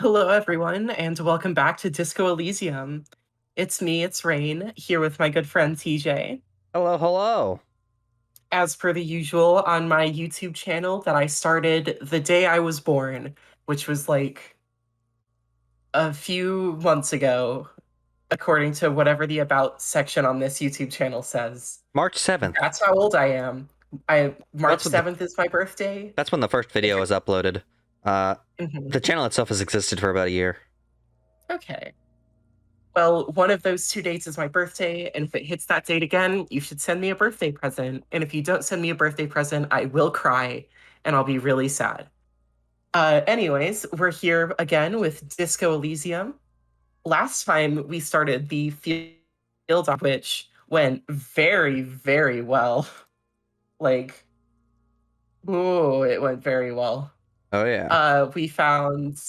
Hello, everyone, and welcome back to Disco Elysium. It's me, it's Raine, here with my good friend TJ. Hello, hello. As per the usual, on my YouTube channel that I started the day I was born, which was like a few months ago, according to whatever the About section on this YouTube channel says. March 7th. That's how old I am. March That's when the 7th is my birthday. that's when the first If video you're- was uploaded. Uh the Mhm. channel itself has existed for about a year. Okay. Well, one of those two dates is my birthday, and if it hits that date again, you should send me a birthday present. And if you don't send me a birthday present, I will cry and I'll be really sad. Anyways, we're here again with Disco Elysium. Last time we started the field on which went very, very well. Like, ooh, it went very well. Oh yeah. We found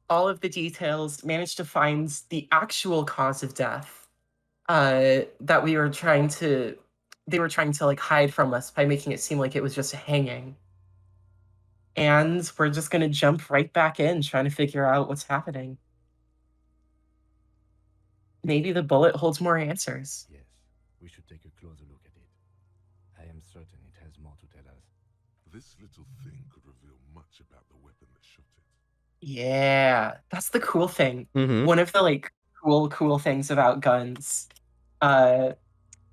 all of the details, managed to find the actual cause of death that they were trying to like hide from us by making it seem like it was just a hanging. And we're just gonna jump right back in trying to figure out what's happening. Maybe the bullet holds more answers. Yes, we should take a closer look at it. I am certain it has more to tell us. This little thing could reveal much about the weapon that shot it. Yeah, that's the cool thing. Mm-hmm. One of the like cool things about guns, uh,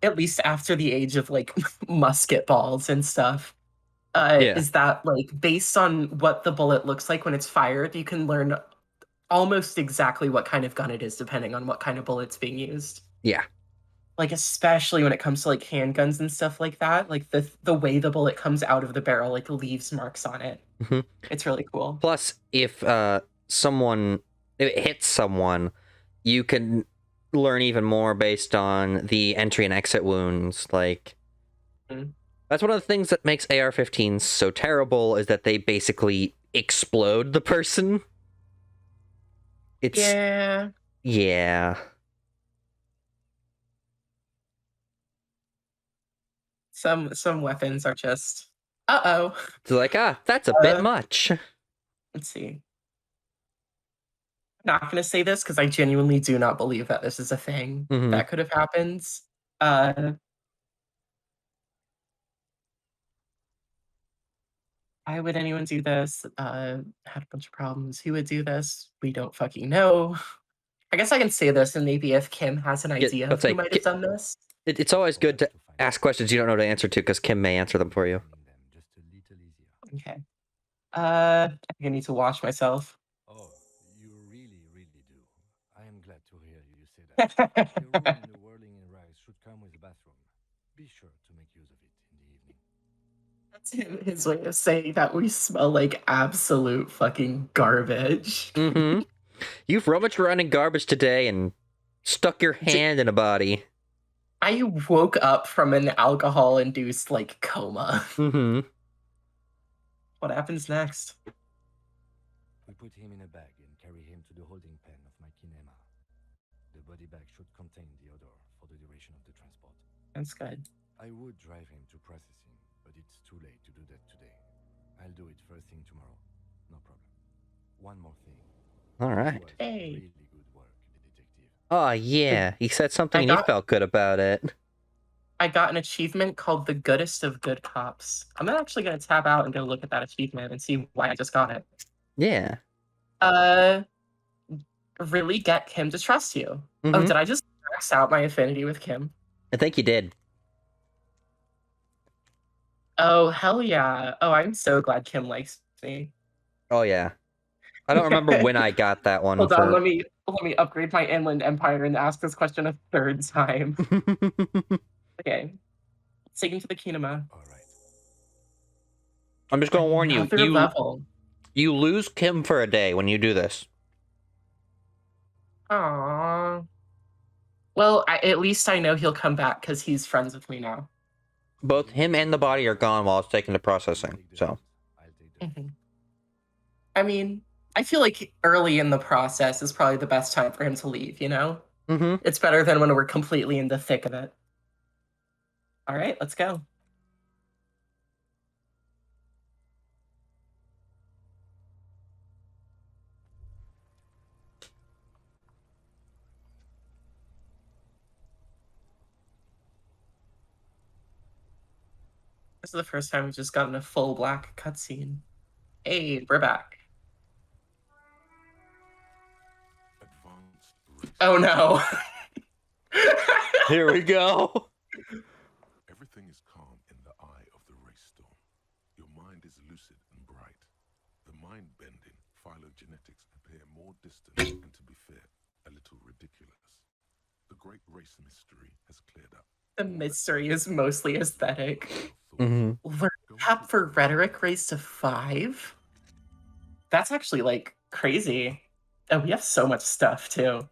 at least after the age of like musket balls and stuff, Yeah. is that like based on what the bullet looks like when it's fired, you can learn almost exactly what kind of gun it is depending on what kind of bullet's being used. Yeah. Like especially when it comes to like handguns and stuff like that, like the way the bullet comes out of the barrel like leaves marks on it. Mm-hmm. It's really cool. Plus, if someone if it hits someone, you can learn even more based on the entry and exit wounds. Like Mhm. that's one of the things that makes AR-15s so terrible is that they basically explode the person. It's Yeah. yeah. Some weapons are just uh-oh. It's like, that's a bit Uh, much. let's see. Not going to say this because I genuinely do not believe that this is a thing Mm-hmm. that could have happened. Uh, why would anyone do this? Had a bunch of problems. Who would do this? We don't fucking know. I guess I can say this, and maybe if Kim has an Yeah, idea of let's who say might have done this. it's always good to ask questions you don't know the answer to because Kim may answer them for you. Finding them just a little easier. Okay. I think I need to wash myself. Oh, you really do. I am glad to hear you say that. Your room in the Whirling in Rise should come with a bathroom. Be sure to make use of it in the evening. That's his way of saying that we smell like absolute fucking garbage. Mm-hmm. You've rummaged around in garbage today and stuck your hand in a body. I woke up from an alcohol-induced like coma. Mm-hmm. What happens next? We put him in a bag and carry him to the holding pen of my kinema. The body bag should contain the odor for the duration of the transport. That's good. I would drive him to processing, but it's too late to do that today. I'll do it first thing tomorrow. No problem. One more thing. All You right. have Hey. really good work, detective. Oh yeah, he said something I and he got- felt good about it. I got an achievement called the goodest of good cops. I'm actually gonna tab out and go look at that achievement and see why I just got it. Yeah. Uh, really get Kim to trust you. Oh, Mm-hmm. did I just max out my affinity with Kim? I think you did. Oh, hell yeah. Oh, I'm so glad Kim likes me. Oh yeah. I don't remember when I got that one Hold on, for. let me upgrade my inland empire and ask this question a third time. Okay. Taken to the kinema. All right. I'm just gonna warn you. Another level. You lose Kim for a day when you do this. Aww. Well, at least I know he'll come back because he's friends with me now. Both him and the body are gone while it's taken to processing. So I'll take the Mhm. I mean, I feel like early in the process is probably the best time for him to leave, you know? mm-hmm. It's better than when we're completely in the thick of it. All right, let's go. This is the first time we've just gotten a full black cutscene. Hey, we're back. Advanced race. Oh no. Here we go. Everything is calm in the eye of the race storm. Your mind is lucid and bright. The mind-bending phylogenetics appear more distant and, to be fair, a little ridiculous. The great race mystery has cleared up. The mystery is mostly aesthetic. Mhm. Learn cap for rhetoric raised to 5? That's actually like crazy. Oh, we have so much stuff too.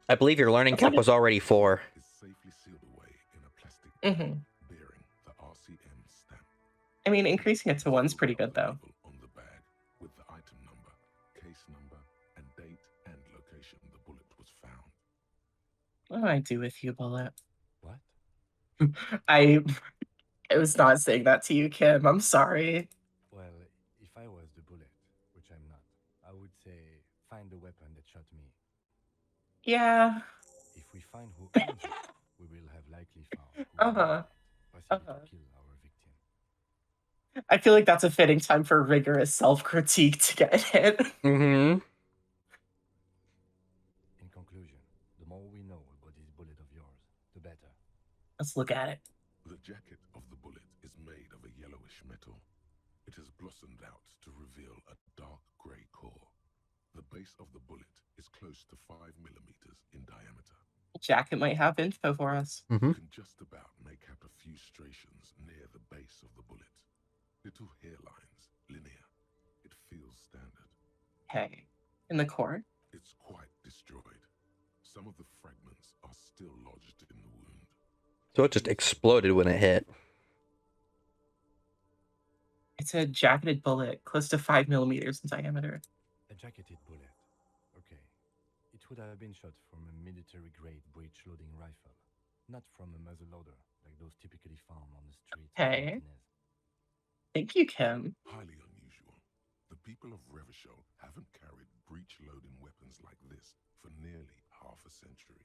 I believe your learning cap was already 4. Is safely sealed away in a plastic Mm-hmm. bearing the RCM stamp. I mean, increasing it to 1's pretty good though. On the bag with the item number, case number, and date and location the bullet was found. What do I do with you, Bullet? What? I was not saying that to you, Kim. I'm sorry. Well, if I was the bullet, which I'm not, I would say find the weapon that shot me. Yeah. If we find who owns it, we will have likely found who Uh-huh. possibly Uh-huh. to kill our victim. I feel like that's a fitting time for rigorous self-critique to get hit. Mm-hmm. In conclusion, the more we know about this bullet of yours, the better. Let's look at it. The jacket of the bullet is made of a yellowish metal. It has blossomed out to reveal a dark grey core. The base of the bullet is close to 5 millimeters in diameter. Jacket might have info for us. Mm-hmm. You can just about make out a few striations near the base of the bullet. Little hairlines, linear. It feels standard. Okay. In the core? It's quite destroyed. Some of the fragments are still lodged in the wound. So it just exploded when it hit. It's a jacketed bullet, close to 5 millimeters in diameter. A jacketed bullet. Okay. It would have been shot from a military-grade breech-loading rifle, not from a muzzleloader like those typically found on the street. Okay. Thank you, Kim. Highly unusual. The people of Revachol haven't carried breech-loading weapons like this for nearly half a century.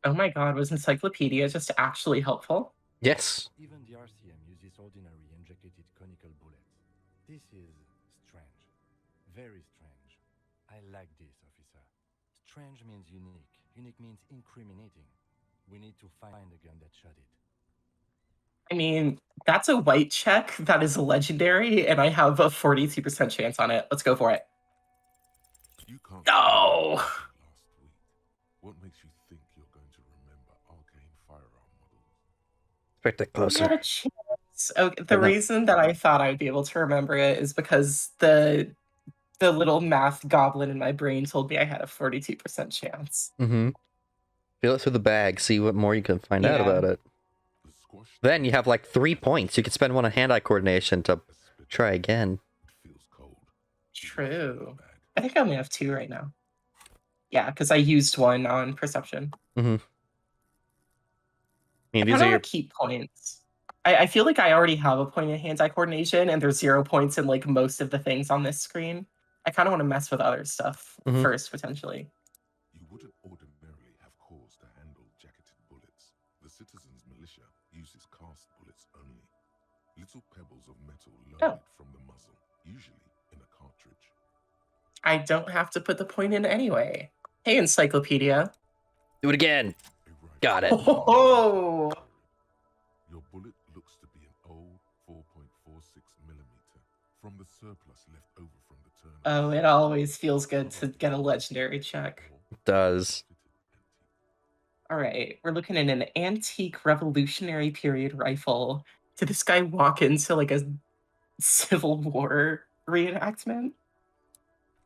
Oh my god, was Encyclopedia just actually helpful? Yes. Even the RCM uses ordinary unjacketed conical bullets. This is strange. Very strange. I like this, officer. Strange means unique. Unique means incriminating. We need to find the gun that shot it. I mean, that's a white check that is legendary, and I have a 42% chance on it. Let's go for it. You can't No! last week. What makes you think you're going to remember arcane firearm models? Expect it We had closer. a chance. Okay, the But no. reason that I thought I'd be able to remember it is because the little math goblin in my brain told me I had a 42% chance. Mm-hmm. Feel it through the bag, see what more you can find out Yeah. about it. The squash Then you have like 3 points. You could spend one on hand-eye coordination to try again. It feels cold. True. I think I only have 2 right now. Yeah, because I used 1 on perception. Mm-hmm. I mean, I these kind are of your... want to keep points. I feel like I already have a point in hand-eye coordination, and there's 0 points in like most of the things on this screen. I kind of want to mess with other stuff Mhm. first, potentially. You wouldn't ordinarily have cause to handle jacketed bullets. The citizens' militia uses cast bullets only. Little pebbles of metal loaded from the muzzle, usually in a cartridge. I don't have to put the point in anyway. Hey, Encyclopedia. Do it again. A rifle. Got it. Oh! Your bullet looks to be an old 4.46 millimeter from the surplus left over from the turn. Oh, it always feels good to get a legendary check. It does. All right, we're looking at an antique Revolutionary period rifle. Did this guy walk into like a Civil War reenactment?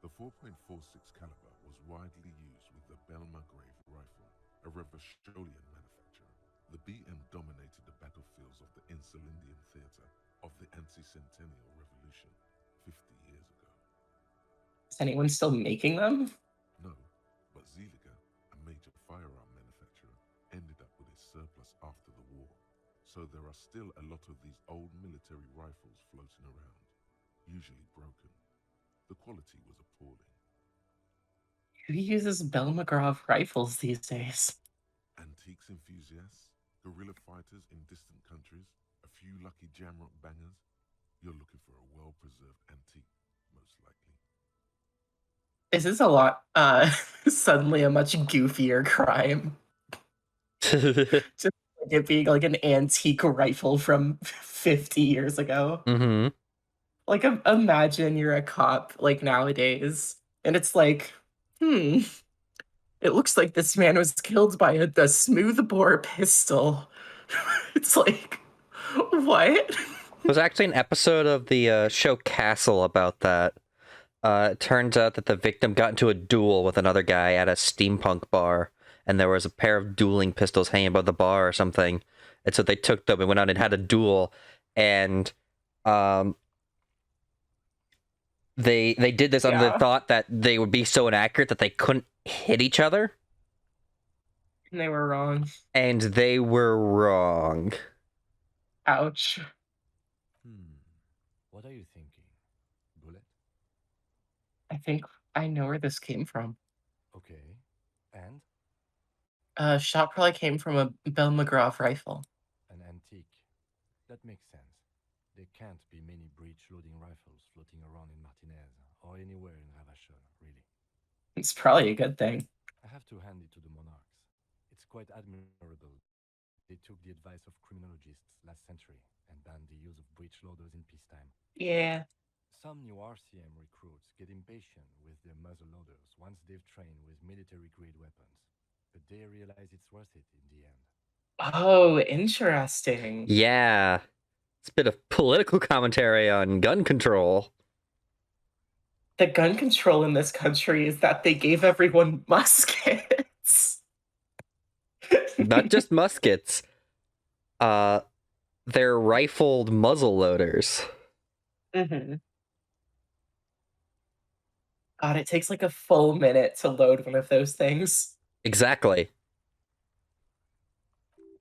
The 4.46 caliber was widely used with the Belma-Grave rifle, a Revacholian manufacturer. The BM dominated the battlefields of the Insulindian theater of the anti-centennial revolution 50 years ago. Is anyone still making them? No, but Zeliger, a major firearm manufacturer, ended up with a surplus after the war. So there are still a lot of these old military rifles floating around, usually broken. The quality was appalling. Who uses Belmagrov rifles these days? Antiques enthusiasts, guerrilla fighters in distant countries, a few lucky jamrock bangers, you're looking for a well-preserved antique, most likely. This is a lot, suddenly a much goofier crime. Just like it being like an antique rifle from 50 years ago. Mm-hmm. Like, imagine you're a cop, like, nowadays, and it's like, it looks like this man was killed by a smoothbore pistol. It's like, what? There's actually an episode of the show Castle about that. It turns out that the victim got into a duel with another guy at a steampunk bar, and there was a pair of dueling pistols hanging above the bar or something. And so they took them and went out and had a duel, and they did this under the Yeah. thought that they would be so inaccurate that they couldn't hit each other, And they were wrong. and they were wrong. Ouch. What are you thinking? Bullet? I think I know where this came from. Okay. And? Shot probably came from a Bell McGraw rifle. An antique. That makes sense. There can't be many breech-loading rifles floating around in Martinez or anywhere in Ravachol, really. It's probably a good thing. I have to hand it to the monarchs. It's quite admirable. They took the advice of criminologists last century and banned the use of breech loaders in peacetime. Yeah. Some new RCM recruits get impatient with their muzzle loaders once they've trained with military-grade weapons, but they realize it's worth it in the end. Oh, interesting. Yeah. It's a bit of political commentary on gun control. The gun control in this country is that they gave everyone muskets. Not just muskets. They're rifled muzzle loaders. Mm-hmm. God, it takes like a full minute to load one of those things. Exactly.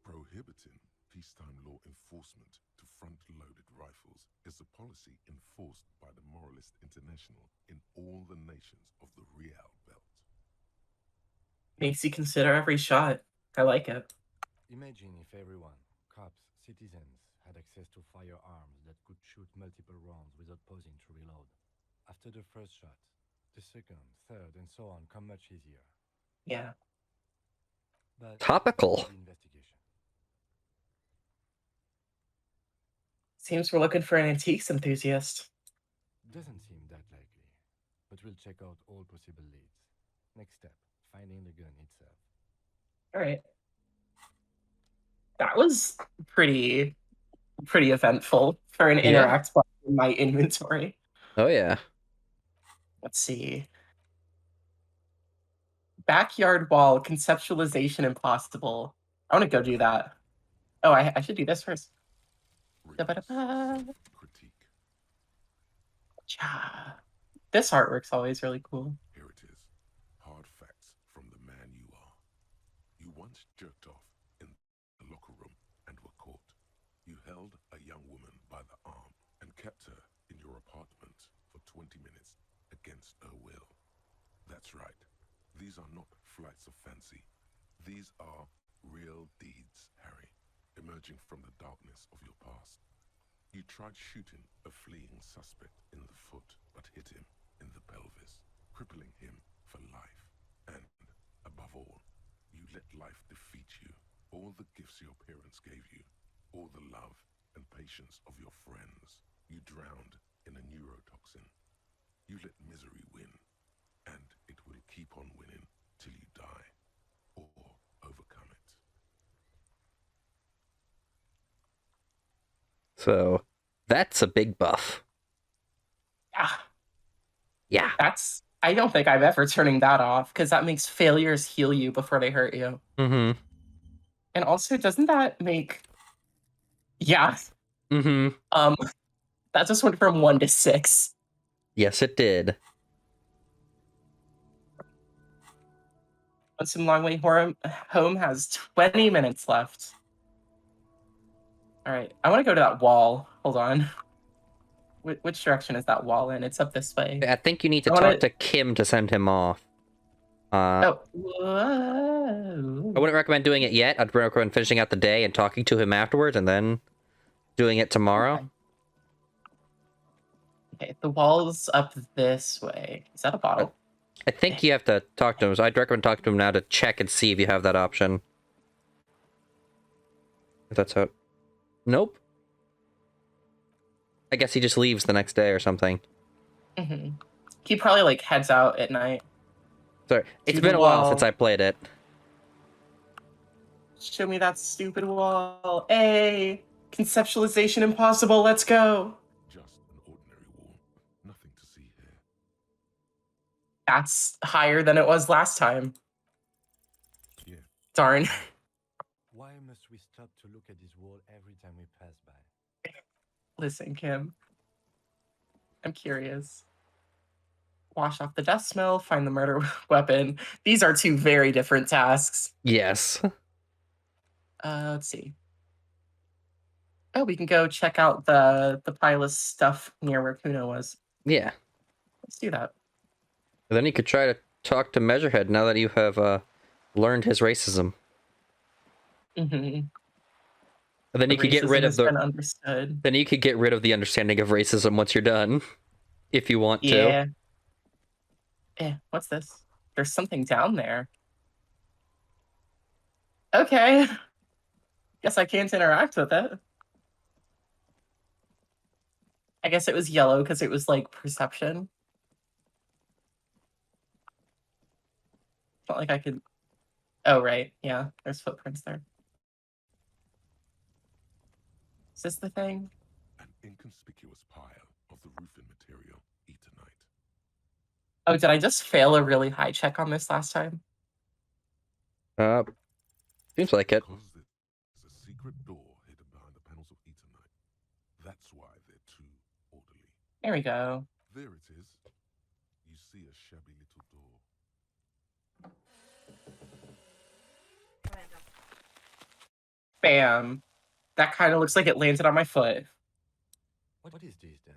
Prohibiting peacetime law enforcement to front-loaded rifles is a policy enforced by the Moralist International in all the nations of the Real Belt. Makes you consider every shot. I like it. Imagine if everyone, cops, citizens, had access to firearms that could shoot multiple rounds without pausing to reload. After the first shot, the second, third, and so on come much easier. Yeah. But Topical. back to the investigation. Seems we're looking for an antiques enthusiast. Doesn't seem that likely, but we'll check out all possible leads. Next step, finding the gun itself. All right. That was pretty eventful for an Yeah. interact block in my inventory. Oh, yeah. Let's see. Backyard wall, conceptualization impossible. I want to go do that. Oh, I should do this first. Da-ba-da-ba. Critique. Cha. This artwork's always really cool. Here it is. Hard facts from the man you are. You once jerked off in the locker room and were caught. You held a young woman by the arm and kept her in your apartment for 20 minutes against her will. That's right. These are not flights of fancy. These are real deeds, Harry, emerging from the darkness of your past. You tried shooting a fleeing suspect in the foot, but hit him in the pelvis, crippling him for life. And, above all, you let life defeat you. All the gifts your parents gave you, all the love and patience of your friends, you drowned in a neurotoxin. You let misery win, and it will keep on winning till you die, or overcome it. So, that's a big buff. Yeah. Yeah. I don't think I'm ever turning that off, because that makes failures heal you before they hurt you. Mm-hmm. And also, doesn't that make... Yeah. Mm-hmm. That just went from 1 to 6. Yes, it did. Some Long Way Home has 20 minutes left. All right, I want to go to that wall. Hold on. Which direction is that wall in? It's up this way. I think you need to I wanna- talk to Kim to send him off. Oh, I whoa. wouldn't recommend doing it yet. I'd recommend finishing out the day and talking to him afterwards, and then Doing it tomorrow? Okay. Okay, the wall's up this way. Is that a bottle? I think you have to talk to him, so I'd recommend talking to him now to check and see if you have that option. If that's how... Nope. I guess he just leaves the next day or something. Mm-hmm. He probably, like, heads out at night. Sorry, it's To been the a while wall. since I played it. Show me that stupid wall. Hey! Conceptualization impossible, let's go! Just an ordinary wall. Nothing to see here. That's higher than it was last time. Yeah. Darn. Why must we stop to look at this wall every time we pass by? Listen, Kim. I'm curious. Wash off the death smell, find the murder weapon. These are two very different tasks. Yes. Let's see. Oh, we can go check out the pile of stuff near where Kuno was. Yeah. Let's do that. And then you could try to talk to Measurehead now that you have learned his racism. Mm-hmm. And then you could get rid of been understood. Then you could get rid of the understanding of racism once you're done, if you want to. Yeah. What's this? There's something down there. Okay. Guess I can't interact with it. I guess it was yellow because it was like perception. Not like I could. Oh, right. Yeah, there's footprints there. Is this the thing? An inconspicuous pile of the roofing material, Eternite. Oh, did I just fail a really high check on this last time? Seems like it. Because there's a secret door hidden behind the panels of Eternite. That's why they're too orderly. There we go. There it is. You see a shabby little door. Bam. That kind of looks like it landed on my foot. What is this then?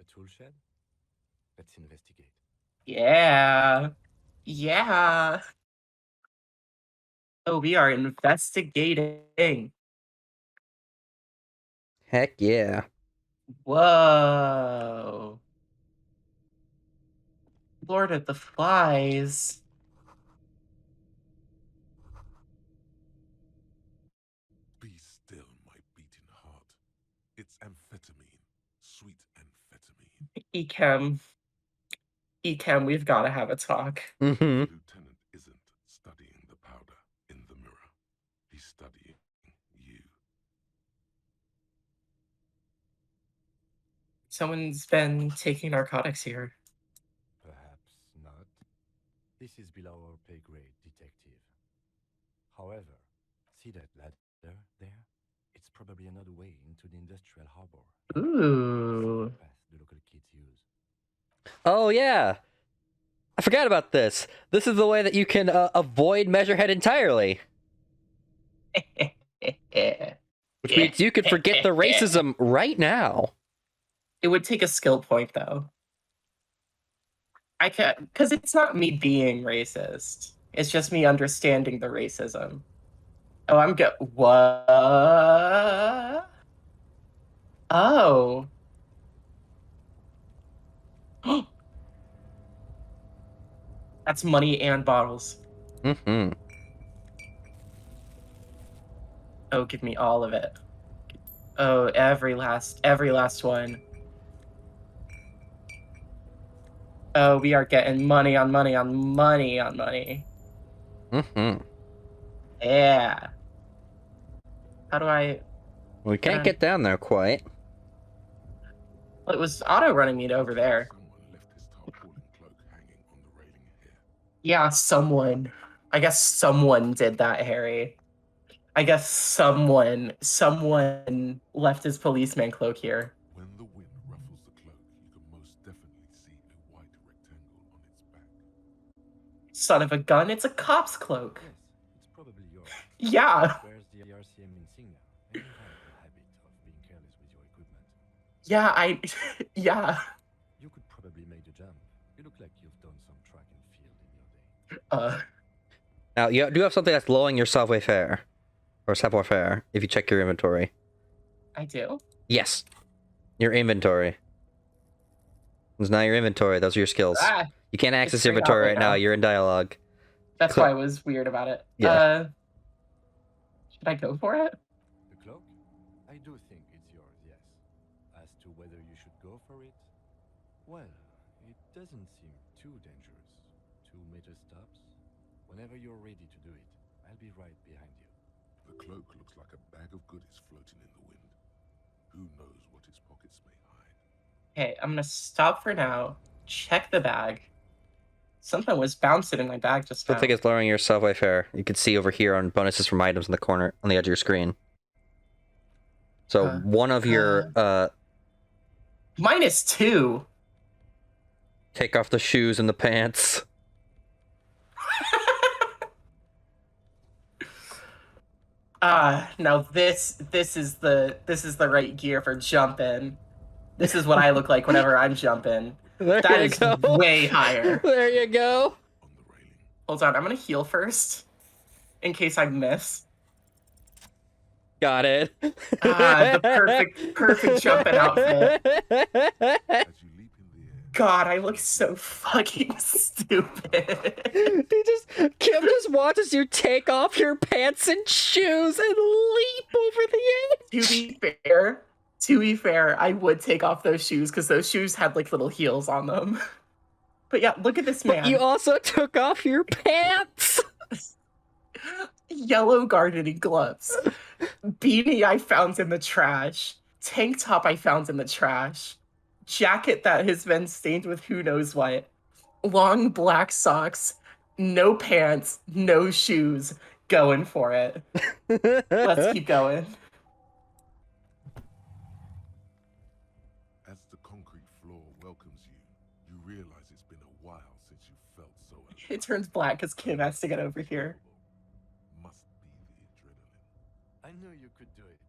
A tool shed? Let's investigate. Yeah. Yeah. Oh, we are investigating. Heck yeah. Whoa. Lord of the Flies. Be still, my beating heart. It's amphetamine. Sweet amphetamine. Echem, we've got to have a talk. Mm-hmm. The lieutenant isn't studying the powder in the mirror. He's studying you. Someone's been taking narcotics here. Perhaps not. This is below our pay grade, detective. However, see that ladder there? It's probably another way into the industrial harbor. Ooh. Path the local kids use. Oh yeah. I forgot about this. This is the way that you can avoid Measurehead entirely. Which means you could forget the racism right now. It would take a skill point, though. I can't, because it's not me being racist. It's just me understanding the racism. Oh, I'm good. What? Oh. That's money and bottles. Mm-hmm. Oh, give me all of it. Oh, every last one. Oh, we are getting money on money on money on money. Mm-hmm. Yeah. How do I... We can't get down there quite. Well, it was auto running me to over there. Someone left his tarpaulin cloak hanging on the railing here. Yeah, someone. I guess someone did that, Harry. I guess someone left his policeman cloak here. When the wind ruffles the cloak, you can most definitely see a white rectangle on its back. Son of a gun, it's a cop's cloak. Yes, it's probably yours. Yeah. Where's the RCM insignia? And you have the habit of being careless with your equipment. Yeah, yeah. You could probably make the jump. You look like you've done some track and field in your day. Now, you do have something that's lowering your savoir-faire. Or savoir-faire, if you check your inventory. I do. Yes. Your inventory. It's not your inventory. Those are your skills. Ah, You can't access it's your grayed out inventory right right now. now. You're in dialogue. That's why I was weird about it. Yeah. Should I go for it? The cloak? I do think it's yours, yes. As to whether you should go for it, well, it doesn't seem too dangerous. 2-meter stops. Whenever you're ready to do it, I'll be right behind you. The cloak looks like a bag of goodies floating in the wind. Who knows what its pockets may hide? Okay, I'm gonna stop for now. Check the bag. Something was bouncing in my bag just now. Looks like it's lowering your subway fare. You can see over here on bonuses from items in the corner on the edge of your screen. So one of your -2. take off the shoes and the pants. Now this is the right gear for jumping. This is what I look like whenever I'm jumping. There That you is go. way higher. There you go. On the railing. Hold on, I'm gonna heal first. In case I miss. Got it. The perfect jumping outfit. As you leap in the air, God, I look so fucking stupid. Kim just watches you take off your pants and shoes and leap over the edge. To be fair, I would take off those shoes because those shoes had like little heels on them. But yeah, look at this man. But you also took off your pants. Yellow gardening gloves. Beanie I found in the trash. Tank top I found in the trash. Jacket that has been stained with who knows what. Long black socks. No pants. No shoes. Going for it. Let's keep going. as the concrete floor welcomes you, you realize it's been a while since you felt so alive. It turns black because Kim has to get over here. Must be the adrenaline. I knew you could do it.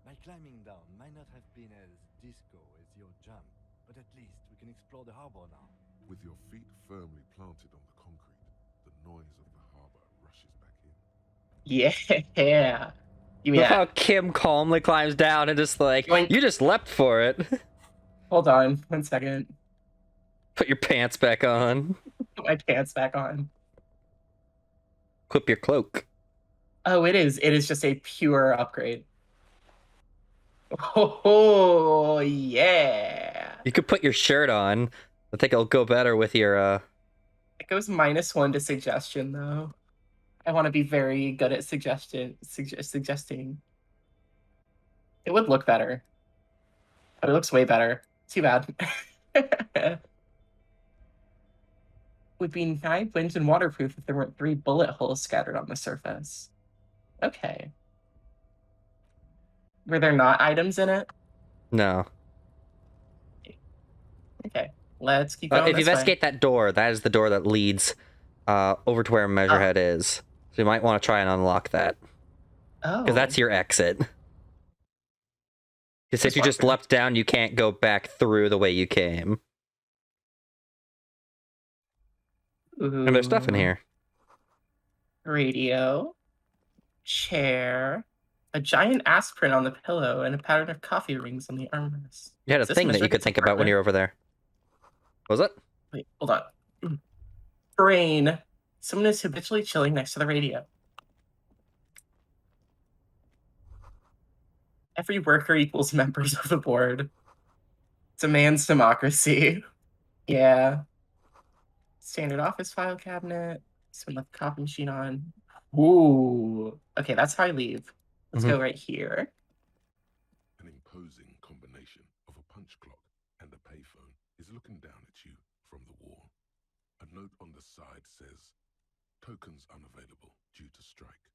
My climbing down might not have been as disco as your jump, but at least we can explore the harbor now. With your feet firmly planted on the concrete, the noise of the harbor rushes back in. Yeah. You mean Look how that? Kim calmly climbs down and just like, Yoink. you just leapt for it. Hold on 1 second. Put your pants back on. Put my pants back on. Equip your cloak. Oh, it is. It is just a pure upgrade. Oh, yeah. You could put your shirt on. I think it'll go better with your, It goes -1 to suggestion, though. I want to be very good at suggesting. It would look better. But it looks way better. Too bad. Would be 9 wind and waterproof if there weren't 3 bullet holes scattered on the surface. Okay. Were there not items in it? No. Okay. Let's keep going. If you investigate that door, that is the door that leads over to where Measurehead is. So you might want to try and unlock that. Oh. Because that's your exit. Because if you just leapt down, you can't go back through the way you came. Ooh. And there's stuff in here. Radio. Chair. A giant aspirin on the pillow and a pattern of coffee rings on the armrest. You had a Is this thing that you could Measurehead's think about when apartment? you're over there. Was it? Wait, hold on. Raine. Someone is habitually chilling next to the radio. Every worker equals members of the board. Demands democracy. Yeah. Standard office file cabinet. Someone left the coffee machine on. Ooh. Okay, that's how I leave. Let's go right here. An imposing combination of a punch clock and a payphone is looking down at you from the wall. A note on the side says, tokens unavailable due to strike.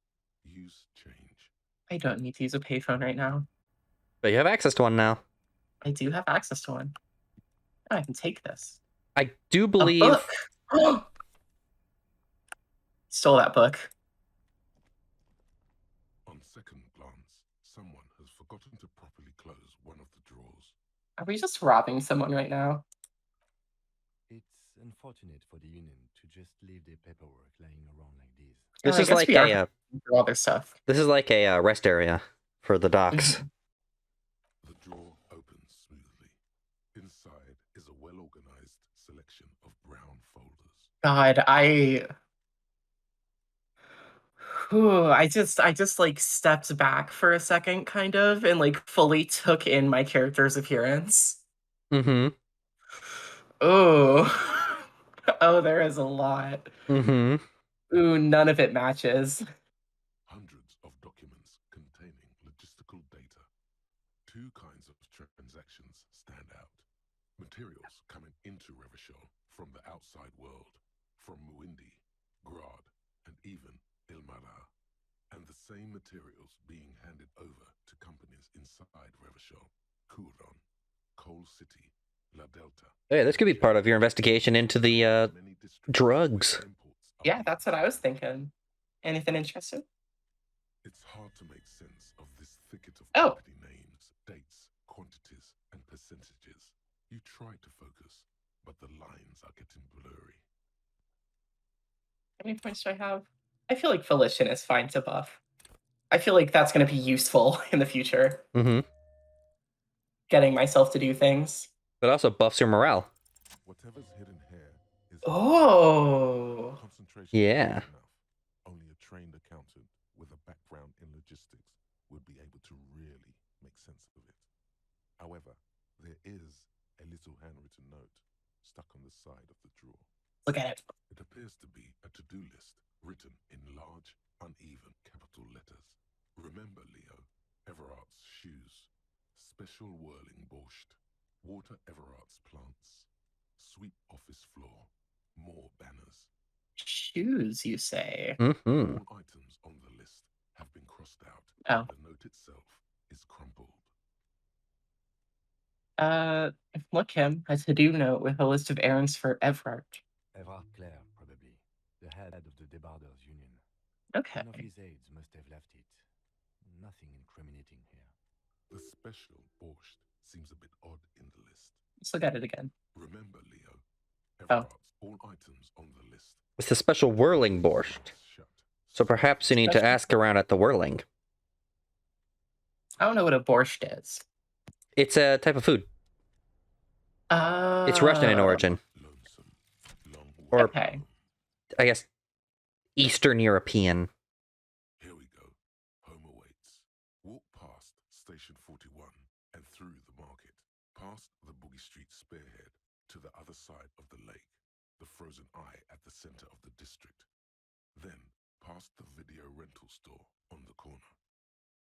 Use change. I don't need to use a payphone right now. But you have access to one now. I do have access to one. Oh, I can take this. I do A believe... book! Stole that book. On second glance, someone has forgotten to properly close one of the drawers. Are we just robbing someone right now? It's unfortunate for the Union to just leave their paperwork lying around like this. This I is guess like we are a for all this stuff. this is like a rest area for the docks. God, I just like stepped back for a second, kind of, and like fully took in my character's appearance. Mm-hmm. Oh, oh, there is a lot. Mm-hmm. Ooh, none of it matches. Hundreds of documents containing logistical data. Two kinds of transactions stand out. Materials coming into Revachol from the outside world, from Muindi, Grad, and even Ilmara. And the same materials being handed over to companies inside Revachol, Kuron, Coal City, La Delta. Hey, this could be part of your investigation into the drugs. Yeah, that's what I was thinking. Anything interesting? It's hard to make sense of this thicket of Oh. company names, dates, quantities, and percentages. You try to focus, but the lines are getting blurry. How many points do I have? I feel like Volition is fine to buff. I feel like that's going to be useful in the future. Mm-hmm. Getting myself to do things. But also buffs your morale. Whatever's hidden here is Oh. concentration. Yeah. Is enough. Only a trained accountant with a background in logistics would be able to really make sense of it. However, there is a little handwritten note stuck on the side of the drawer. Look at it. It appears to be a to-do list written in large, uneven capital letters. Remember, Leo, Everard's shoes. Special whirling borscht. Water Everard's plants. Sweep office floor. More banners. Shoes, you say? Mm-hmm. All items on the list have been crossed out. Oh. The note itself is crumpled. Look him, a to-do note with a list of errands for Everard. Everard Clare, probably. The head of the Debarders Union. Okay. One of his aides must have left it. Nothing incriminating here. The special borscht seems a bit odd in the list. Let's look at it again. Remember, Leo, Oh. Everard's all items on the list. It's a special whirling borscht. Shut. So perhaps you need to Special- ask around at the whirling. I don't know what a borscht is. It's a type of food. It's Russian in origin. Lonesome. Long walk Or- Okay. home. I guess Eastern European. Here we go. Home awaits. Walk past Station 41 and through the market, past the Boogie Street spearhead to the other side of the lake, the frozen eye at the center of the district. Then past the video rental store on the corner.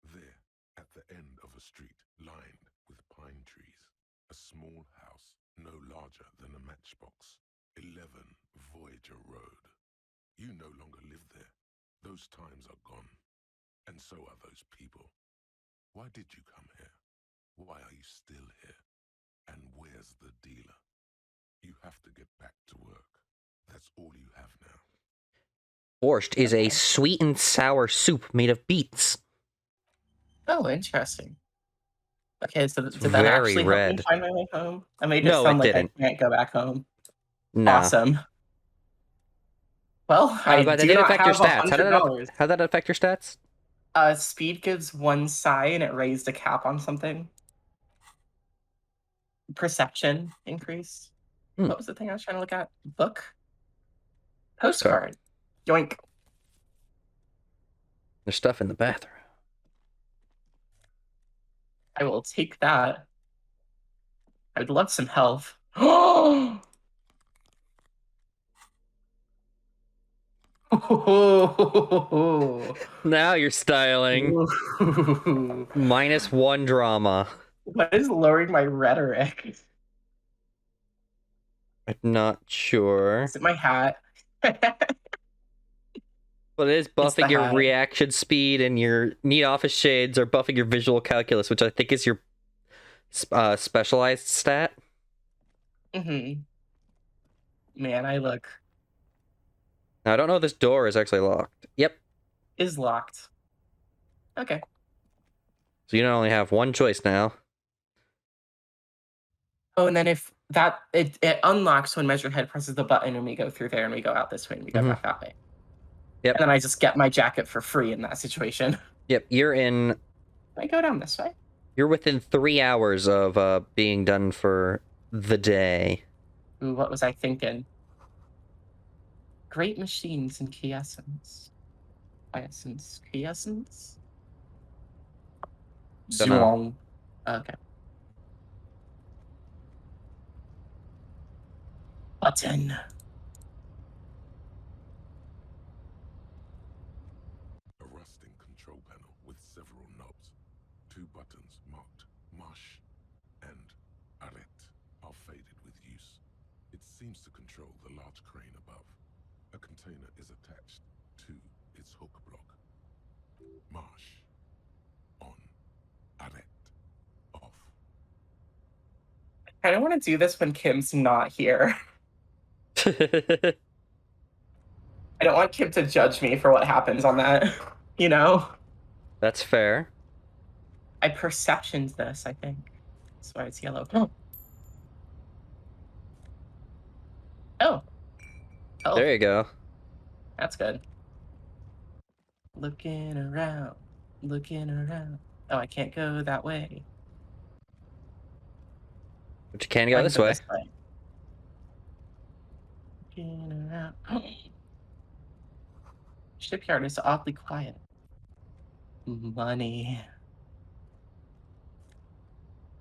There, at the end of a street lined with pine trees, a small house no larger than a matchbox, 11 Voyager Road. You no longer live there. Those times are gone. And so are those people. Why did you come here? Why are you still here? And where's the dealer? You have to get back to work. That's all you have now. Borscht is Okay. a sweet and sour soup made of beets. Oh, interesting. Okay, so It's did that very actually help me red. find my way home? I made it No, sound it like didn't. I can't go back home. No. Awesome. Well, I was I about to do did it not affect your have stats? $100. How'd that affect your stats? Speed gives 1 psi and it raised a cap on something. Perception increase. Hmm. What was the thing I was trying to look at? Book? Postcard. Postcard. Yoink. There's stuff in the bathroom. I will take that. I would love some health. Oh! Now you're styling. Ooh. -1 drama. What is lowering my rhetoric? I'm not sure. Is it my hat? But it is the buffing your hat. reaction speed, and your neat office shades are buffing your visual calculus, which I think is your specialized stat. Mm-hmm. Man, I look Now, I don't know if this door is actually locked. Yep. is locked. Okay. So you only have one choice now. Oh, and then if that it unlocks when Measurehead presses the button and we go through there and we go out this way and we go Mhm. back that way. Yep. And then I just get my jacket for free in that situation. Yep, you're in. I go down this way. You're within 3 hours of being done for the day. Ooh, what was I thinking? Great machines and quiescence. Quiescence? Dunno. Zhuang. Okay. Button. A rusting control panel with several knobs. 2 buttons marked Marsh and Arrête are faded with use. It seems to control the large crane above. A container is attached to its hook block. Marsh on. Arrête off. I don't want to do this when Kim's not here. I don't want Kim to judge me for what happens on that, you know? That's fair. I perceptioned this, I think. That's why it's yellow. Oh. Oh. Oh, There you go. that's good. Looking around. Oh, I can't go that way. But you can I go can this way. Looking around. Shipyard is oddly quiet. Money.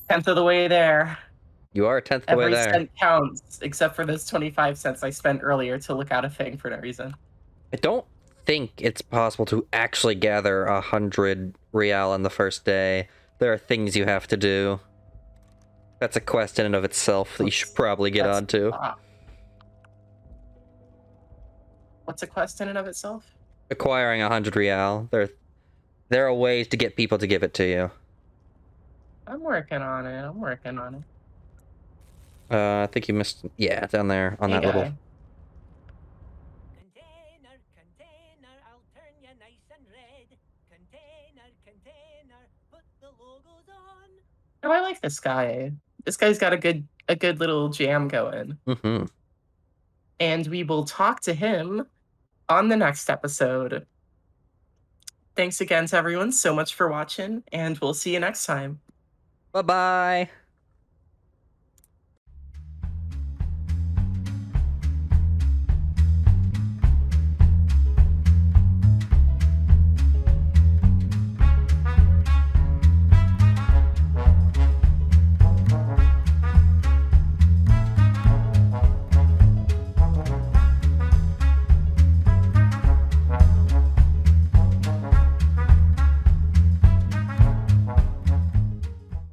10th of the way there. You are a 10th of the way Every there. cent counts, except for those 25 cents I spent earlier to look at a thing for no reason. I don't think it's possible to actually gather 100 real on the first day. There are things you have to do. That's a quest in and of itself that you should probably get onto. What's a quest in and of itself? Acquiring 100 real. There are ways to get people to give it to you. I'm working on it. I think you missed... Yeah, down there on that little... Container, I'll turn you nice and red. Container, put the logos on. Oh, I like this guy. This guy's got a good little jam going. Mm-hmm. And we will talk to him on the next episode. Thanks again to everyone so much for watching, and we'll see you next time. Bye-bye!